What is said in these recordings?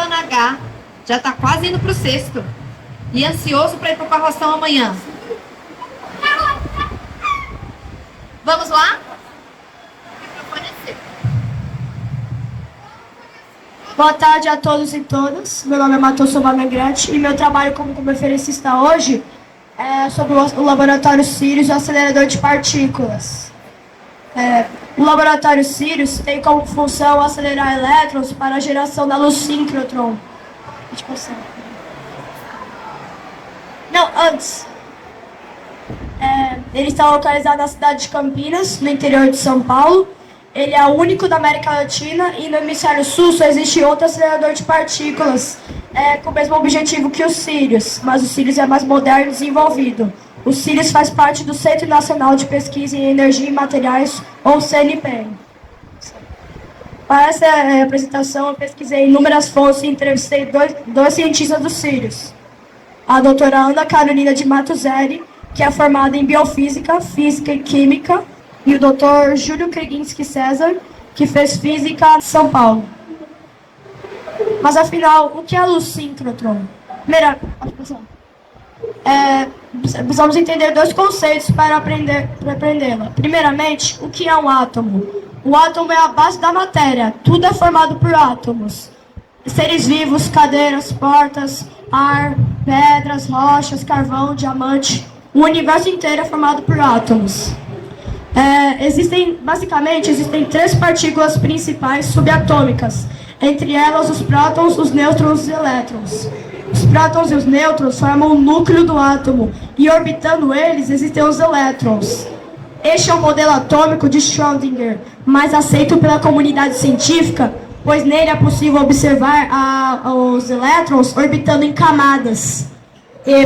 ano H, já está quase indo para o sexto. E ansioso para ir para a Parroção amanhã. Vamos lá? Boa tarde a todos e todas. Meu nome é Matheus Silva Negrete e meu trabalho como conferencista hoje é sobre o Laboratório Sirius e o acelerador de partículas. O Laboratório Sirius tem como função acelerar elétrons para a geração da luz síncrotron. Não, antes. Ele está localizado na cidade de Campinas, no interior de São Paulo. Ele é o único da América Latina e no hemisfério sul só existe outro acelerador de partículas com o mesmo objetivo que o Sirius, mas o Sirius é mais moderno e desenvolvido. O Sirius faz parte do Centro Nacional de Pesquisa em Energia e Materiais, ou CNPq. Para essa apresentação, eu pesquisei inúmeras fontes e entrevistei dois cientistas do Sirius. A doutora Ana Carolina de Matuzeri, que é formada em Biofísica, Física e Química, e o Dr. Júlio Kreginski César, que fez Física em São Paulo. Mas afinal, o que é a luz síncrotron? Precisamos entender dois conceitos para aprendê-la. Primeiramente, o que é um átomo? O átomo é a base da matéria, tudo é formado por átomos. Seres vivos, cadeiras, portas, ar, pedras, rochas, carvão, diamante. O universo inteiro é formado por átomos. Basicamente, existem três partículas principais subatômicas, entre elas os prótons, os nêutrons e os elétrons. Os prótons e os nêutrons formam o núcleo do átomo, e orbitando eles existem os elétrons. Este é o modelo atômico de Schrödinger, mais aceito pela comunidade científica, pois nele é possível observar os elétrons orbitando em camadas,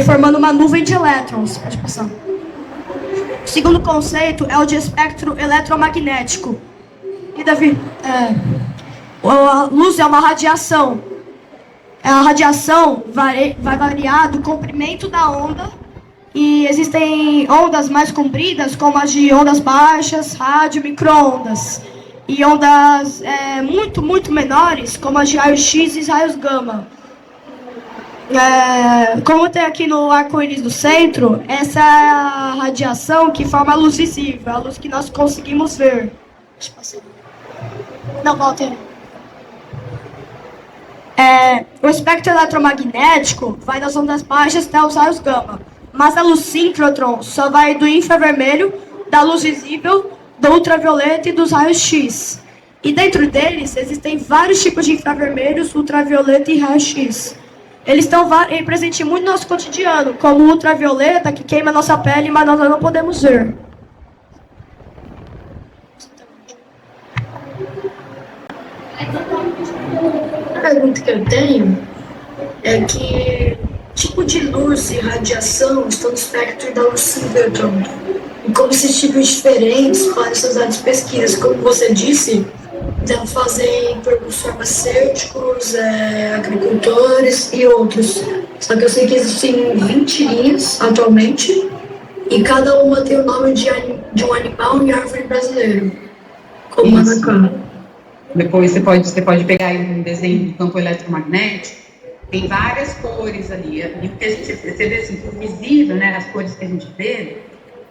formando uma nuvem de elétrons. Pode passar. O segundo conceito é o de espectro eletromagnético. E Davi, a luz é uma radiação. A radiação vai variar do comprimento da onda, e existem ondas mais compridas, como as de ondas baixas, rádio, micro-ondas, e ondas muito, muito menores, como as de raio-x e raios gama. Como tem aqui no arco-íris do centro, essa é a radiação que forma a luz visível, a luz que nós conseguimos ver. Não, Walter. O espectro eletromagnético vai das ondas baixas até os raios gama, mas a luz síncrotron só vai do infravermelho, da luz visível, do ultravioleta e dos raios X. E dentro deles existem vários tipos de infravermelhos, ultravioleta e raio-x. Eles estão presentes muito no nosso cotidiano, como o ultravioleta, que queima a nossa pele, mas nós não podemos ver. A pergunta que eu tenho é que tipo de luz e radiação estão no espectro da luz síncrotron? E como esses tipos diferentes podem ser usados em pesquisas? Como você disse, então fazem produtos farmacêuticos, agricultores e outros. Só que eu sei que existem 20 linhas atualmente e cada uma tem o nome de um animal e árvore brasileiro, como manacá. Depois você pode pegar aí um desenho do campo eletromagnético, tem várias cores ali. E o que a gente vê assim, o visível, né, as cores que a gente vê,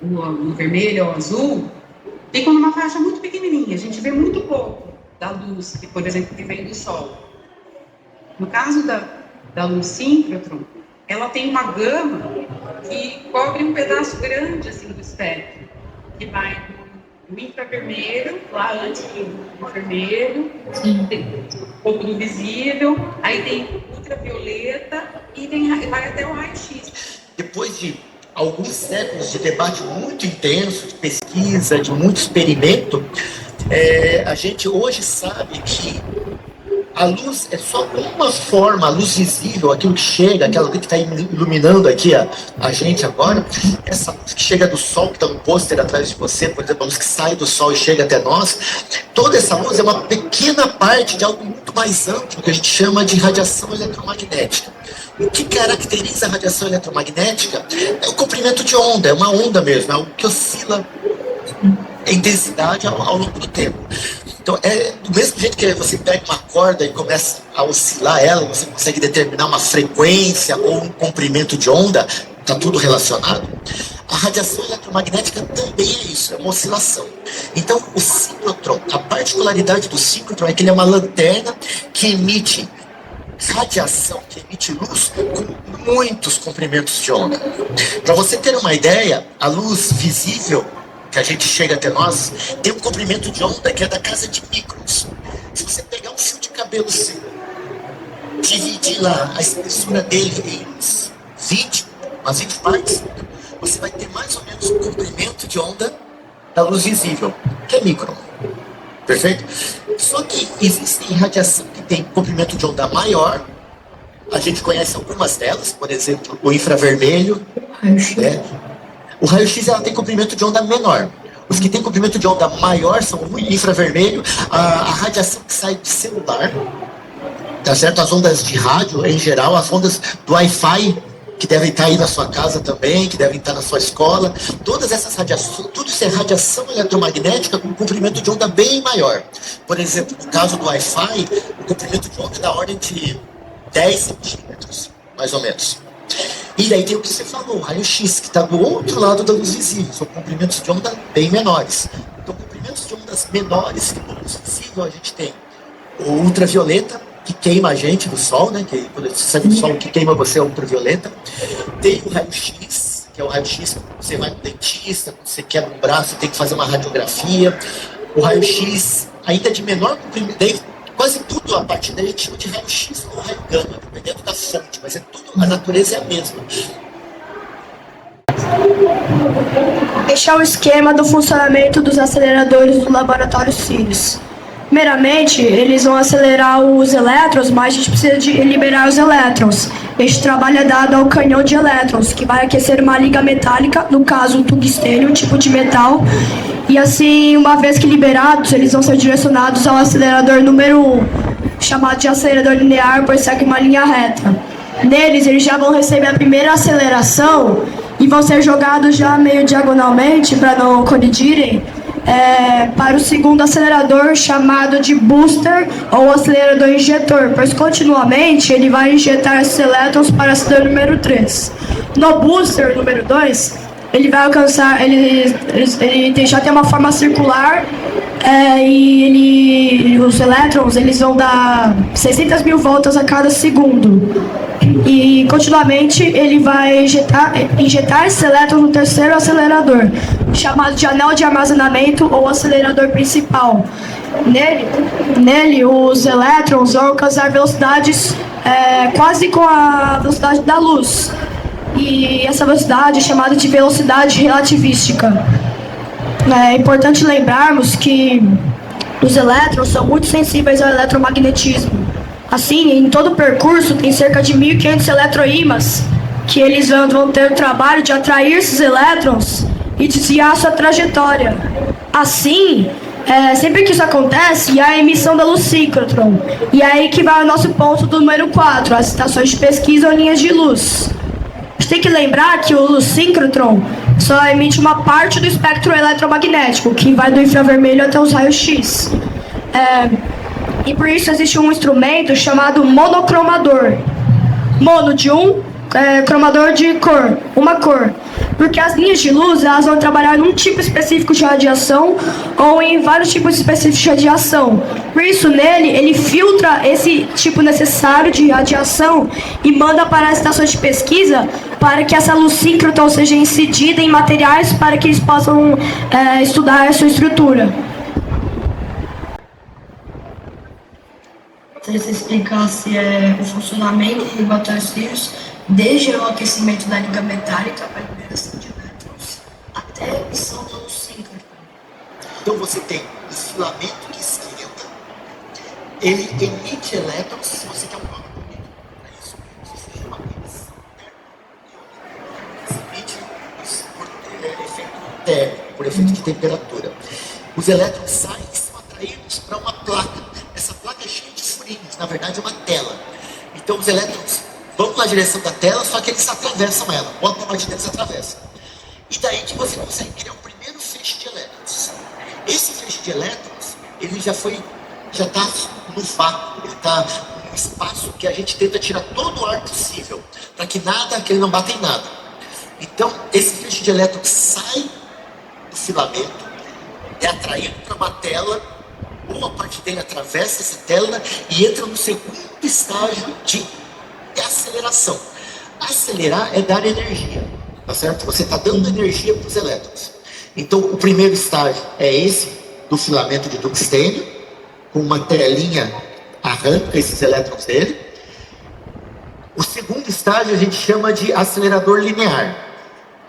o vermelho ou o azul, ficam numa faixa muito pequenininha, a gente vê muito pouco da luz, que, por exemplo, que vem do Sol. No caso da luz síncrotron, ela tem uma gama que cobre um pedaço grande assim, do espectro, que vai do infravermelho, lá antes do vermelho, tem um pouco do visível, aí tem ultravioleta e vai até o raio-x. Depois de alguns séculos de debate muito intenso, de pesquisa, de muito experimento, a gente hoje sabe que a luz é só uma forma, a luz visível, aquilo que chega, aquela que está iluminando aqui a gente agora, essa luz que chega do Sol, que está no pôster atrás de você, por exemplo, a luz que sai do Sol e chega até nós, toda essa luz é uma pequena parte de algo muito mais amplo, que a gente chama de radiação eletromagnética. O que caracteriza a radiação eletromagnética é o comprimento de onda, é uma onda mesmo, é algo que oscila em intensidade ao longo do tempo. Então, do mesmo jeito que você pega uma corda e começa a oscilar ela, você consegue determinar uma frequência ou um comprimento de onda, está tudo relacionado. A radiação eletromagnética também é isso, é uma oscilação. Então, o síncrotron, a particularidade do síncrotron é que ele é uma lanterna que emite radiação, que emite luz com muitos comprimentos de onda. Para você ter uma ideia, a luz visível que a gente chega até nós tem um comprimento de onda que é da casa de microns. Se você pegar um fio de cabelo seu, dividir lá a espessura dele em umas 20 partes, você vai ter mais ou menos o comprimento de onda da luz visível, que é micron. Perfeito? Só que existe radiação que tem comprimento de onda maior. A gente conhece algumas delas, por exemplo, o infravermelho. Né? O raio-x ela tem comprimento de onda menor. Os que têm comprimento de onda maior são o infravermelho, a radiação que sai de celular, tá certo? As ondas de rádio, em geral, as ondas do Wi-Fi, que devem estar aí na sua casa também, que devem estar na sua escola. Todas essas radiações, tudo isso é radiação eletromagnética com comprimento de onda bem maior. Por exemplo, no caso do Wi-Fi, o comprimento de onda é da ordem de 10 centímetros, mais ou menos. E daí tem o que você falou, o raio-x, que está do outro lado da luz visível, são comprimentos de onda bem menores. Então, comprimentos de ondas menores que da luz visível, a gente tem o ultravioleta, que queima a gente do sol, né? Que quando você sai do sol, o que queima você é ultravioleta. Tem o raio-x, que é o raio-x quando você vai no dentista, quando você quebra um braço, tem que fazer uma radiografia. O raio-x ainda de menor comprimento, daí quase tudo a partir daí a gente chama de raio-x ou raio gama, dependendo da fonte, mas é tudo, a natureza é a mesma. Este é o esquema do funcionamento dos aceleradores do laboratório Sirius. Primeiramente, eles vão acelerar os elétrons, mas a gente precisa de liberar os elétrons. Este trabalho é dado ao canhão de elétrons, que vai aquecer uma liga metálica, no caso um tungstênio, um tipo de metal. E assim, uma vez que liberados, eles vão ser direcionados ao acelerador número 1, chamado de acelerador linear, pois segue uma linha reta. Neles, eles já vão receber a primeira aceleração e vão ser jogados já meio diagonalmente, para não colidirem, para o segundo acelerador, chamado de booster ou acelerador injetor, pois continuamente ele vai injetar esses elétrons para o acelerador número 3. No booster número 2, ele vai alcançar, ele já tem uma forma circular, e os elétrons eles vão dar 600 mil voltas a cada segundo. E continuamente ele vai injetar esses elétrons no terceiro acelerador, chamado de anel de armazenamento ou acelerador principal. Nele os elétrons vão alcançar velocidades quase com a velocidade da luz. E essa velocidade é chamada de velocidade relativística. É importante lembrarmos que os elétrons são muito sensíveis ao eletromagnetismo. Assim, em todo o percurso tem cerca de 1.500 eletroímãs que eles vão ter o trabalho de atrair esses elétrons e desviar a sua trajetória. Assim, sempre que isso acontece, há a emissão da luz síncrotron. E é aí que vai o nosso ponto do número 4, as estações de pesquisa ou linhas de luz. A gente tem que lembrar que o síncrotron só emite uma parte do espectro eletromagnético, que vai do infravermelho até os raios-x. E por isso existe um instrumento chamado monocromador. Mono de cromador de cor, uma cor. Porque as linhas de luz elas vão trabalhar num tipo específico de radiação ou em vários tipos específicos de radiação. Por isso, nele, ele filtra esse tipo necessário de radiação e manda para as estações de pesquisa para que essa luz síncrotron seja incidida em materiais para que eles possam estudar a sua estrutura. Se você explicasse o funcionamento do laboratório Sirius, desde o aquecimento da liga metálica para a liberação de elétrons até a emissão da luz síncrotron. Então você tem o filamento que esquenta, ele emite elétrons, se você quer um nome bonito para isso se chama emissão térmica. Emite por efeito térmico, por efeito de temperatura. Os elétrons saem e são atraídos para uma placa. Essa placa é cheia de furinhos, na verdade é uma tela. Então os elétrons vão na direção da tela, só que eles atravessam ela, ou a parte deles atravessa. E daí que você consegue criar o primeiro feixe de elétrons. Esse feixe de elétrons, ele ele já está no vácuo, ele está num espaço que a gente tenta tirar todo o ar possível, para que ele não bata em nada. Então, esse feixe de elétrons sai do filamento, é atraído para uma tela, uma parte dele atravessa essa tela e entra no segundo estágio de aceleração. Acelerar é dar energia, tá certo? Você está dando energia para os elétrons. Então, o primeiro estágio é esse, do filamento de tungstênio, com uma telinha arranca esses elétrons dele. O segundo estágio a gente chama de acelerador linear.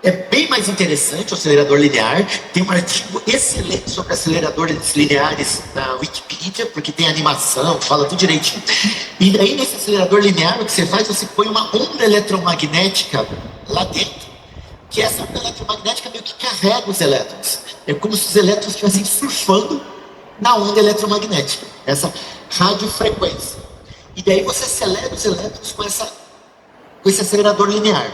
É bem mais interessante o acelerador linear. Tem um artigo excelente sobre aceleradores lineares na Wikipedia, porque tem animação, fala tudo direitinho. E aí, nesse acelerador linear, o que você faz? Você põe uma onda eletromagnética lá dentro, que essa onda eletromagnética meio que carrega os elétrons. É como se os elétrons estivessem surfando na onda eletromagnética, essa radiofrequência. E daí você acelera os elétrons com esse acelerador linear.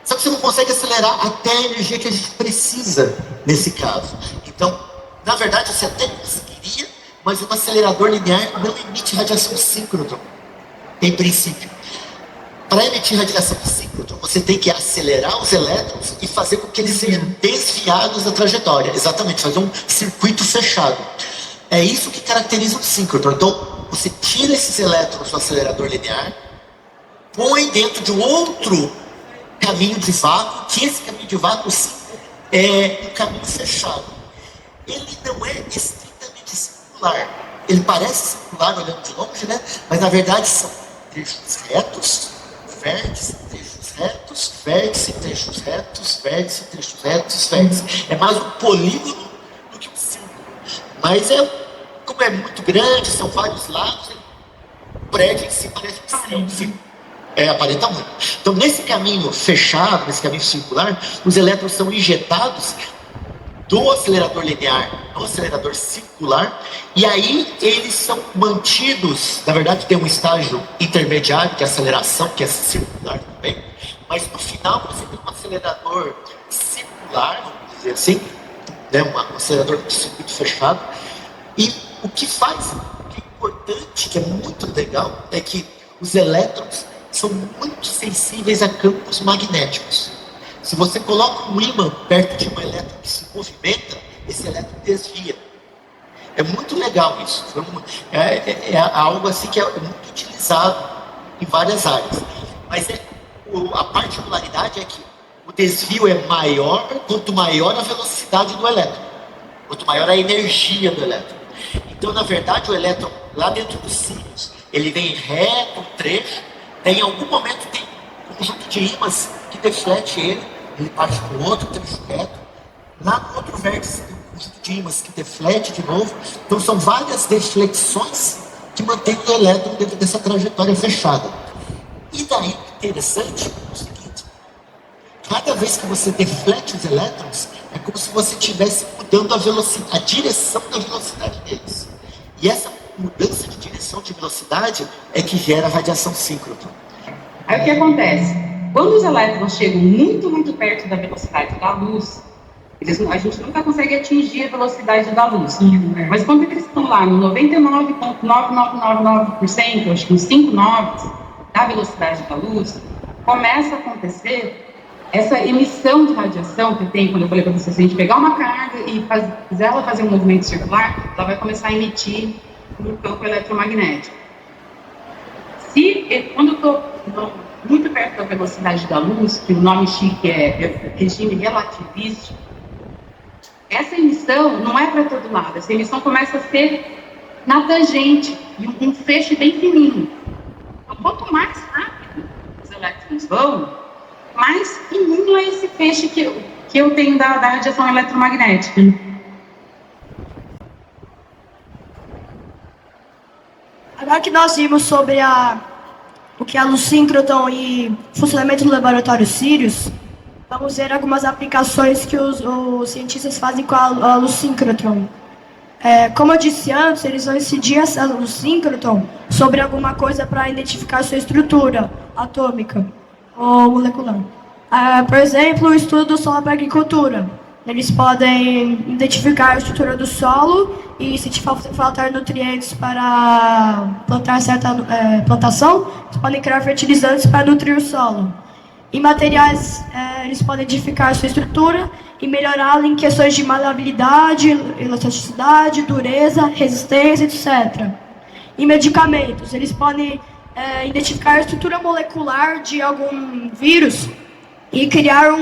Só que você não consegue acelerar até a energia que a gente precisa nesse caso. Então, na verdade, você até conseguiria, mas um acelerador linear não emite radiação síncrotron, em princípio. Para emitir radiação síncrotron, você tem que acelerar os elétrons e fazer com que eles sejam desviados da trajetória. Exatamente, fazer um circuito fechado. É isso que caracteriza um síncrotron. Então, você tira esses elétrons do acelerador linear, põe dentro de um outro caminho de vácuo, que esse caminho de vácuo é um caminho fechado. Ele não é estritamente circular. Ele parece circular olhando de longe, né? Mas na verdade são trechos retos, vértices, trechos retos, vértice, trechos retos, vértice, trechos retos, vértice. É mais um polígono do que um círculo. Mas como é muito grande, são vários lados, o prédio em si parece um círculo. Aparenta muito. Então, nesse caminho fechado, nesse caminho circular, os elétrons são injetados do acelerador linear no acelerador circular, e aí eles são mantidos. Na verdade, tem um estágio intermediário de aceleração, que é circular também, mas no final você tem um acelerador circular, vamos dizer assim, né, um acelerador de circuito fechado. E o que faz, o que é importante, que é muito legal, é que os elétrons são muito sensíveis a campos magnéticos. Se você coloca um ímã perto de um elétron que se movimenta, esse elétron desvia. É muito legal isso. É algo assim que é muito utilizado em várias áreas. Mas a particularidade é que o desvio é maior quanto maior a velocidade do elétron, quanto maior a energia do elétron. Então, na verdade, o elétron lá dentro dos cílios, ele vem reto, trecho. Em algum momento tem um conjunto de ímãs que deflete ele parte para o outro trecho reto. Lá no outro vértice tem um conjunto de ímãs que deflete de novo. Então são várias deflexões que mantêm o elétron dentro dessa trajetória fechada. E daí, interessante é o seguinte: cada vez que você deflete os elétrons, é como se você estivesse mudando a direção da velocidade deles. E essa mudança de direção de velocidade é que gera radiação síncrotron. Aí o que acontece? Quando os elétrons chegam muito, muito perto da velocidade da luz, a gente nunca consegue atingir a velocidade da luz. Mas quando eles estão lá no 99,9999%, acho que uns 5 noves da velocidade da luz, começa a acontecer essa emissão de radiação que tem, quando eu falei para vocês, se a gente pegar uma carga e fizer ela fazer um movimento circular, ela vai começar a emitir no campo eletromagnético. Quando eu estou muito perto da velocidade da luz, que o nome chique é regime relativístico, essa emissão não é para todo lado. Essa emissão começa a ser na tangente, e um feixe bem fininho. Então, quanto mais rápido os elétrons vão, mais fininho é esse feixe que eu tenho da radiação eletromagnética. Agora que nós vimos sobre o que é a luz síncrotron e funcionamento do laboratório Sirius, vamos ver algumas aplicações que os cientistas fazem com a luz síncrotron. Como eu disse antes, eles vão incidir essa luz síncrotron sobre alguma coisa para identificar sua estrutura atômica ou molecular. Por exemplo, o estudo do solo para a agricultura. Eles podem identificar a estrutura do solo e, se te faltar nutrientes para plantar certa plantação, eles podem criar fertilizantes para nutrir o solo. Em materiais, eles podem identificar a sua estrutura e melhorá-la em questões de maleabilidade, elasticidade, dureza, resistência, etc. Em medicamentos, eles podem identificar a estrutura molecular de algum vírus e criar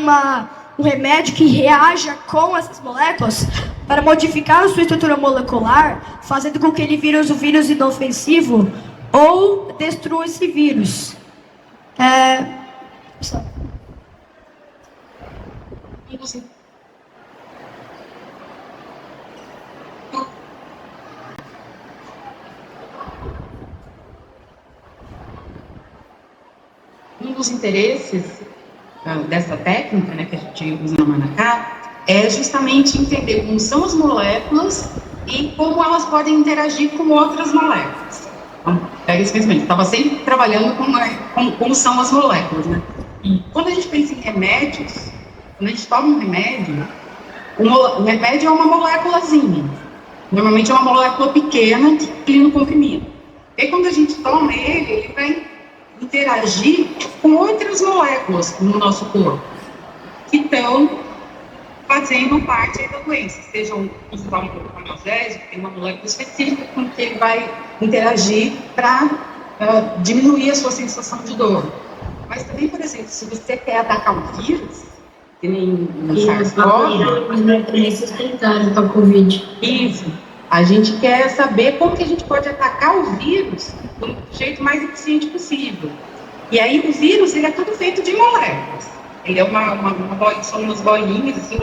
um remédio que reaja com essas moléculas para modificar a sua estrutura molecular, fazendo com que ele vire o vírus inofensivo ou destrua esse vírus. Um dos interesses dessa técnica, né, que a gente usa na Manacá, é justamente entender como são as moléculas e como elas podem interagir com outras moléculas. Então, pega esse pensamento. Estava sempre trabalhando com como são as moléculas, né? E quando a gente pensa em remédios, quando a gente toma um remédio, o remédio é uma moléculazinha. Normalmente é uma molécula pequena que clima no comprimido. E quando a gente toma ele vai interagir com outras moléculas no nosso corpo que estão fazendo parte da doença, seja um analgésico, tem uma molécula específica com que ele vai interagir para diminuir a sua sensação de dor. Mas também, por exemplo, se você quer atacar um vírus, que nem no SARS-CoV, ressuscitaram para a Covid. isso. A gente quer saber como que a gente pode atacar o vírus do jeito mais eficiente possível. E aí o vírus, ele é todo feito de moléculas. Ele é são umas bolinhas, assim,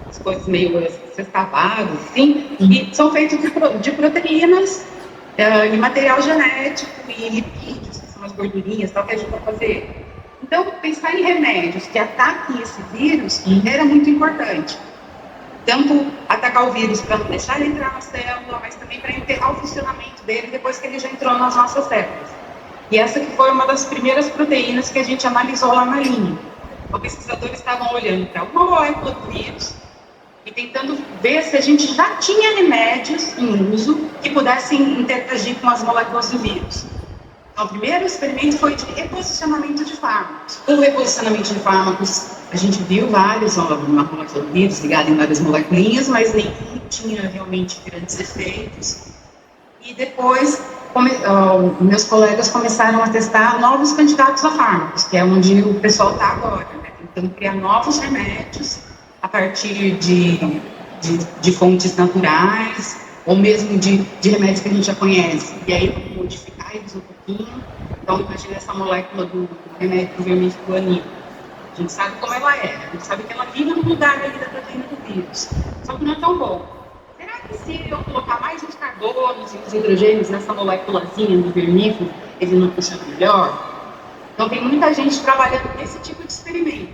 as coisas meio sextavadas, assim, e são feitos de proteínas, e material genético e lipídios, que são as gordurinhas, tal, que ajuda a fazer. Então, pensar em remédios que ataquem esse vírus era muito importante. Tanto atacar o vírus para não deixar ele entrar na célula, mas também para enterrar o funcionamento dele depois que ele já entrou nas nossas células. E essa que foi uma das primeiras proteínas que a gente analisou lá na linha. Os pesquisadores estavam olhando para uma molécula do vírus e tentando ver se a gente já tinha remédios em uso que pudessem interagir com as moléculas do vírus. Então, o primeiro experimento foi de reposicionamento de fármacos. O reposicionamento de fármacos, a gente viu vários moléculas do vírus ligadas em várias moleculinhas, mas nenhum tinha realmente grandes efeitos. E depois, meus colegas começaram a testar novos candidatos a fármacos, que é onde o pessoal está agora, né? Tentando criar novos remédios a partir de fontes naturais, ou mesmo de remédios que a gente já conhece. E aí, vamos modificar eles um pouquinho. Então, imagina essa molécula do remédio provavelmente do anil. A gente sabe como ela é, a gente sabe que ela vive no lugar ali da proteína do vírus. Só que não é tão bom. Será que se eu colocar mais uns carbonos e uns hidrogênios nessa moléculazinha do vernífero, ele não funciona melhor? Então, tem muita gente trabalhando nesse tipo de experimento.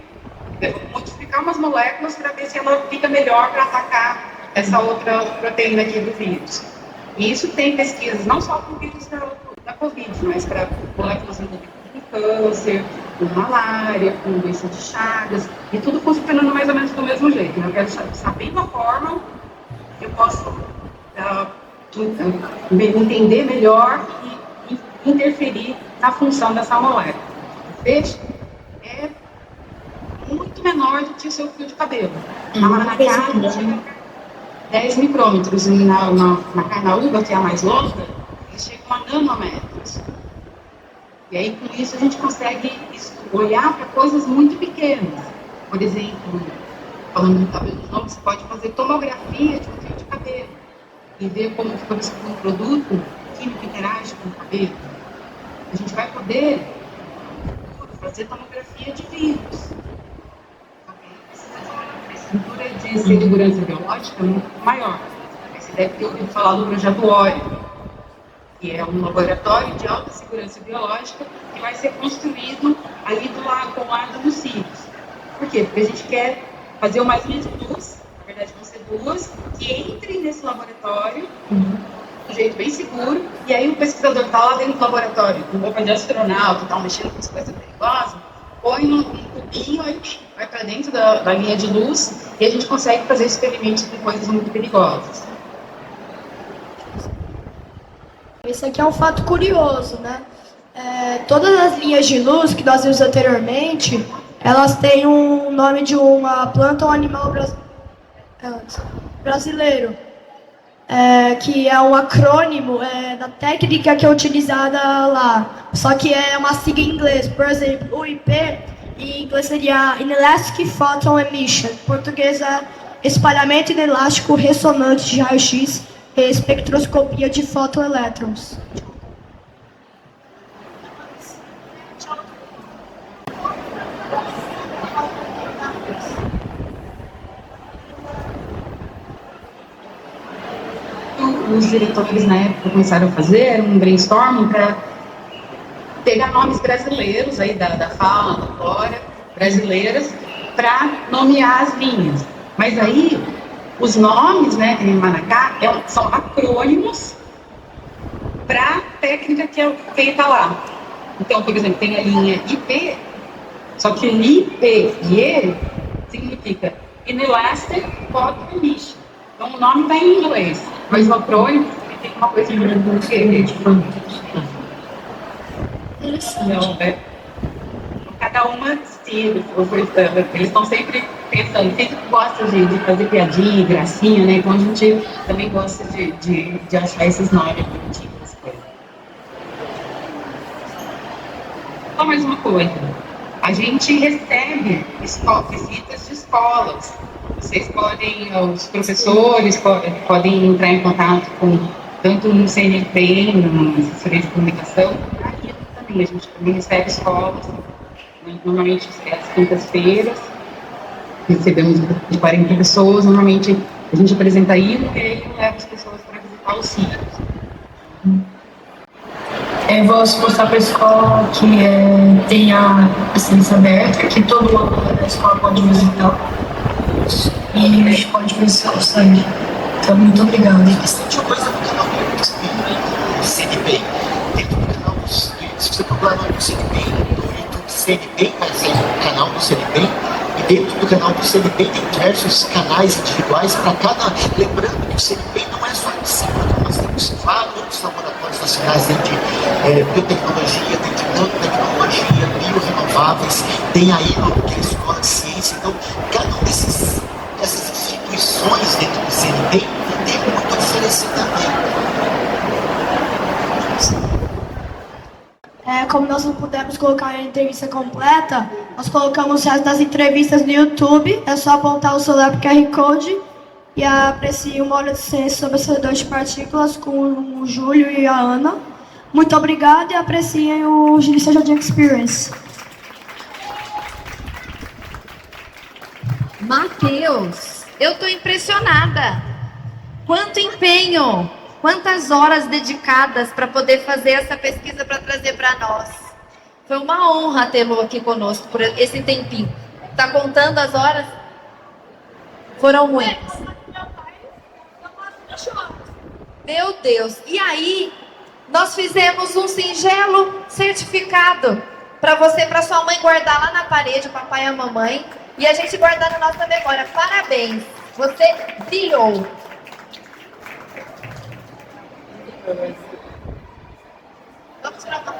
Modificar umas moléculas para ver se ela fica melhor para atacar essa outra proteína aqui do vírus. E isso tem pesquisas não só para o vírus da Covid, mas para moléculas envolvidas com câncer, com malária, com doença de Chagas, e tudo funcionando mais ou menos do mesmo jeito. Eu quero saber a forma que eu posso entender melhor e interferir na função dessa molécula. O peixe é muito menor do que o seu fio de cabelo. A manacá chega a 10 micrômetros, e na carnaúba, que é a mais longa, eles chegam a nanômetros. E aí, com isso, a gente consegue olhar para coisas muito pequenas. Por exemplo, falando de cabelo de novo, você pode fazer tomografia de um fio de cabelo e ver como um produto químico interage com o cabelo. A gente vai poder fazer tomografia de vírus. A estrutura de segurança biológica é muito maior. Você deve ter ouvido falar do projeto Ori, que é um laboratório de alta segurança biológica que vai ser construído ali ao lado dos cílios. Por quê? Porque a gente quer fazer o mais menos duas, na verdade vão ser duas, que entrem nesse laboratório de um jeito bem seguro, e aí o pesquisador está lá dentro do laboratório, com roupa de astronauta, mexendo com as coisas perigosas, põe num cubinho, aí vai para dentro da linha de luz e a gente consegue fazer experimentos com coisas muito perigosas. Esse aqui é um fato curioso, né? Todas as linhas de luz que nós vimos anteriormente, elas têm um nome de uma planta ou animal brasileiro, que é um acrônimo da técnica que é utilizada lá. Só que é uma sigla em inglês. Por exemplo, o IP em inglês seria Inelastic Photon Emission. Em português é espalhamento inelástico ressonante de raio-x e espectroscopia de fotoelétrons. Os diretores na época começaram a fazer um brainstorming para pegar nomes brasileiros aí da fauna, da flora brasileiras, para nomear as linhas. Mas aí, os nomes, né, que em Manacá, são acrônimos para a técnica que é feita lá. Então, por exemplo, tem a linha IP, só que o IP e E significa Inelastic Photon Emission. Então, o nome está em inglês, mas o acrônimo tem uma coisa diferente. Não, né? Cada uma estilo, eles estão sempre pensando, sempre gosta de fazer piadinha, gracinha, né? Então a gente também gosta de achar esses nomes bonitinhos. Só mais uma coisa, a gente recebe visitas de escolas. Vocês podem, os professores podem entrar em contato com tanto no CNP, no Assessoria de Comunicação, também a gente também recebe escolas, normalmente às quintas-feiras, recebemos de 40 pessoas, normalmente a gente apresenta hino e aí leva as pessoas para visitar os sítios. Eu vou mostrar para a escola que tem a ciência aberta, que todo aluno da escola pode visitar. E a gente pode ver se consegue. Então, muito obrigada. Bastante coisa no canal do CNP. Dentro do canal do se você procurar no CNP, no YouTube CNP, vai ser o canal do CNP. E dentro do canal do CNP tem diversos canais individuais para cada. Lembrando que o CNP não é só ensino, nós temos vários laboratórios nacionais de biotecnologia, de nanotecnologia, biorrenováveis, tem aí a Escola de Ciência. Então, cada um dessas instituições dentro do CNP tem muito a oferecer também. Como nós não pudemos colocar a entrevista completa, nós colocamos o resto das entrevistas no YouTube. É só apontar o celular para o QR Code e aprecie uma hora de ciência sobre acelerador de partículas com o Júlio e a Ana. Muito obrigada e apreciem o Ginista Jardim Experience. Matheus, eu estou impressionada. Quanto empenho, quantas horas dedicadas para poder fazer essa pesquisa para trazer para nós. Foi uma honra tê-lo aqui conosco por esse tempinho. Está contando as horas? Foram muitas. Meu Deus. E aí, nós fizemos um singelo certificado para você e para sua mãe guardar lá na parede, o papai e a mamãe. E a gente guardar na nossa memória. Parabéns. Você brilhou. Vamos tirar uma